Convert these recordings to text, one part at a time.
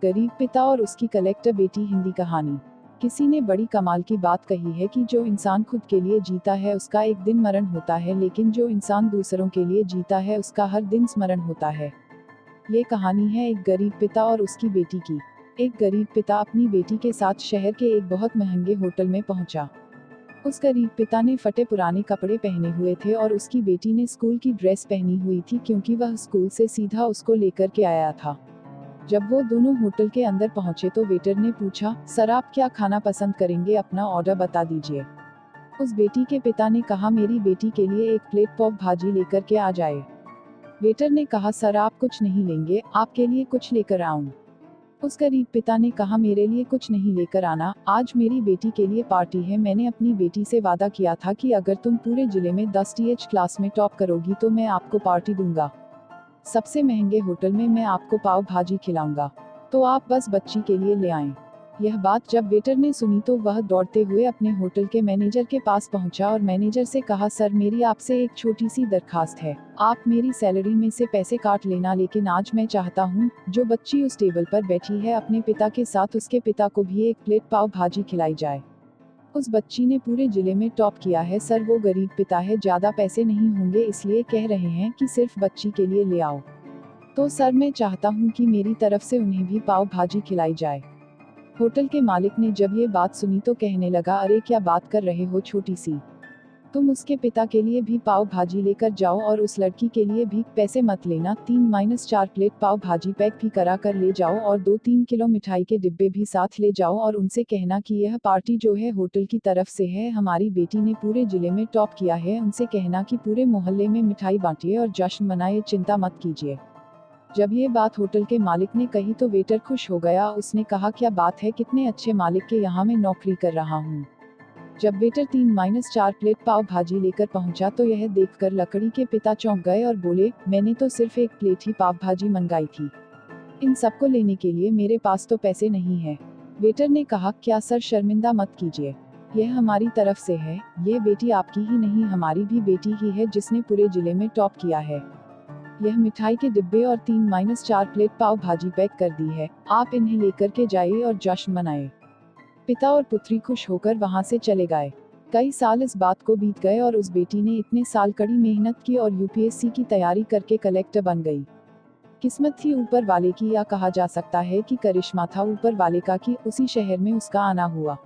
गरीब पिता और उसकी कलेक्टर बेटी हिंदी कहानी। किसी ने बड़ी कमाल की बात कही है कि जो इंसान खुद के लिए जीता है उसका एक दिन मरण होता है, लेकिन जो इंसान दूसरों के लिए जीता है उसका हर दिन स्मरण होता है। ये कहानी है एक गरीब पिता और उसकी बेटी की। एक गरीब पिता अपनी बेटी के साथ शहर के एक बहुत महंगे होटल में पहुंचा। उस गरीब पिता ने फटे पुराने कपड़े पहने हुए थे और उसकी बेटी ने स्कूल की ड्रेस पहनी हुई थी, क्योंकि वह स्कूल से सीधा उसको लेकर के आया था। जब वो दोनों होटल के अंदर पहुंचे तो वेटर ने पूछा, सर आप क्या खाना पसंद करेंगे, अपना ऑर्डर बता दीजिए। उस बेटी के पिता ने कहा, मेरी बेटी के लिए एक प्लेट पाव भाजी लेकर के आ जाए। वेटर ने कहा, सर आप कुछ नहीं लेंगे, आपके लिए कुछ लेकर आऊं। उस गरीब पिता ने कहा, मेरे लिए कुछ नहीं लेकर आना, आज मेरी बेटी के लिए पार्टी है। मैंने अपनी बेटी से वादा किया था कि अगर तुम पूरे जिले में 10 टीएच क्लास में टॉप करोगी तो मैं आपको पार्टी दूंगा। सबसे महंगे होटल में मैं आपको पाव भाजी खिलाऊंगा, तो आप बस बच्ची के लिए ले आएं। यह बात जब वेटर ने सुनी तो वह दौड़ते हुए अपने होटल के मैनेजर के पास पहुंचा और मैनेजर से कहा, सर मेरी आपसे एक छोटी सी दरखास्त है, आप मेरी सैलरी में से पैसे काट लेना, लेकिन आज मैं चाहता हूं, जो बच्ची उस टेबल पर बैठी है अपने पिता के साथ, उसके पिता को भी एक प्लेट पाव भाजी खिलाई जाए। उस बच्ची ने पूरे जिले में टॉप किया है सर, वो गरीब पिता है, ज्यादा पैसे नहीं होंगे इसलिए कह रहे हैं कि सिर्फ बच्ची के लिए ले आओ। तो सर मैं चाहता हूँ कि मेरी तरफ से उन्हें भी पाव भाजी खिलाई जाए। होटल के मालिक ने जब ये बात सुनी तो कहने लगा, अरे क्या बात कर रहे हो छोटी सी, तुम उसके पिता के लिए भी पाव भाजी लेकर जाओ और उस लड़की के लिए भी, पैसे मत लेना, 3-4 प्लेट पाव भाजी पैक भी करा कर ले जाओ और 2-3 किलो मिठाई के डिब्बे भी साथ ले जाओ और उनसे कहना कि यह पार्टी जो है होटल की तरफ से है, हमारी बेटी ने पूरे जिले में टॉप किया है। उनसे कहना कि पूरे मोहल्ले में मिठाई बांटिए और जश्न मनाए, चिंता मत कीजिए। जब ये बात होटल के मालिक ने कही तो वेटर खुश हो गया, उसने कहा, क्या बात है, कितने अच्छे मालिक के यहाँ मैं नौकरी कर रहा हूँ। जब वेटर 3-4 प्लेट पाव भाजी लेकर पहुंचा तो यह देखकर लकड़ी के पिता चौंक गए और बोले, मैंने तो सिर्फ एक प्लेट ही पाव भाजी मंगाई थी, इन सबको लेने के लिए मेरे पास तो पैसे नहीं है। वेटर ने कहा, क्या सर शर्मिंदा मत कीजिए, यह हमारी तरफ से है, ये बेटी आपकी ही नहीं हमारी भी बेटी ही है जिसने पूरे जिले में टॉप किया है। यह मिठाई के डिब्बे और 3-4 प्लेट पाव भाजी पैक कर दी है, आप इन्हें लेकर के जाइए और जश्न मनाएं। पिता और पुत्री खुश होकर वहां से चले गए। कई साल इस बात को बीत गए और उस बेटी ने इतने साल कड़ी मेहनत की और यूपीएससी की तैयारी करके कलेक्टर बन गई। किस्मत थी ऊपर वाले की, या कहा जा सकता है कि करिश्मा था ऊपर वाले का कि उसी शहर में उसका आना हुआ।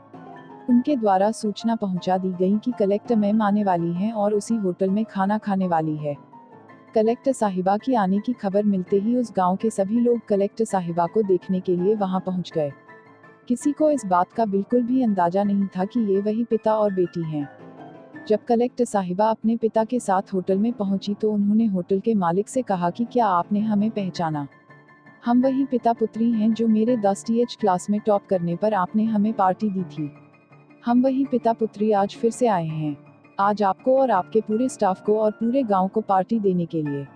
उनके द्वारा सूचना पहुंचा दी गई कि कलेक्टर मैम आने वाली हैं और उसी होटल में खाना खाने वाली है। कलेक्टर साहिबा की आने की खबर मिलते ही उस गांव के सभी लोग कलेक्टर साहिबा को देखने के लिए वहां पहुंच गए। किसी को इस बात का बिल्कुल भी अंदाजा नहीं था कि ये वही पिता और बेटी हैं। जब कलेक्टर साहिबा अपने पिता के साथ होटल में पहुंची तो उन्होंने होटल के मालिक से कहा कि क्या आपने हमें पहचाना, हम वही पिता पुत्री हैं जो मेरे 10 टीएच क्लास में टॉप करने पर आपने हमें पार्टी दी थी। हम वही पिता पुत्री आज फिर से आए हैं, आज आपको और आपके पूरे स्टाफ को और पूरे गांव को पार्टी देने के लिए।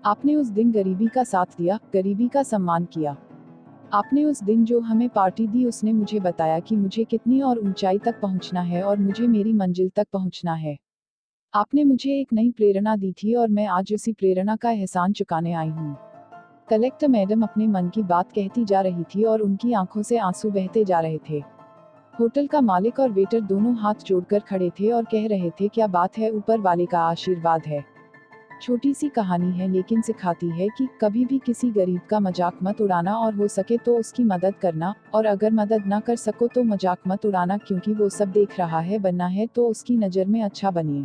आपने उस दिन गरीबी का साथ दिया, गरीबी का सम्मान किया। आपने उस दिन जो हमें पार्टी दी उसने मुझे बताया कि मुझे कितनी और ऊंचाई तक पहुंचना है और मुझे मेरी मंजिल तक पहुंचना है। आपने मुझे एक नई प्रेरणा दी थी और मैं आज उसी प्रेरणा का एहसान चुकाने आई हूँ। कलेक्टर मैडम अपने मन की बात कहती जा रही थी और उनकी आंखों से आंसू बहते जा रहे थे। होटल का मालिक और वेटर दोनों हाथ जोड़कर खड़े थे और कह रहे थे, क्या बात है, ऊपर वाले का आशीर्वाद है। छोटी सी कहानी है लेकिन सिखाती है कि कभी भी किसी गरीब का मजाक मत उड़ाना और हो सके तो उसकी मदद करना, और अगर मदद ना कर सको तो मजाक मत उड़ाना, क्योंकि वो सब देख रहा है, बनना है तो उसकी नज़र में अच्छा बनिए।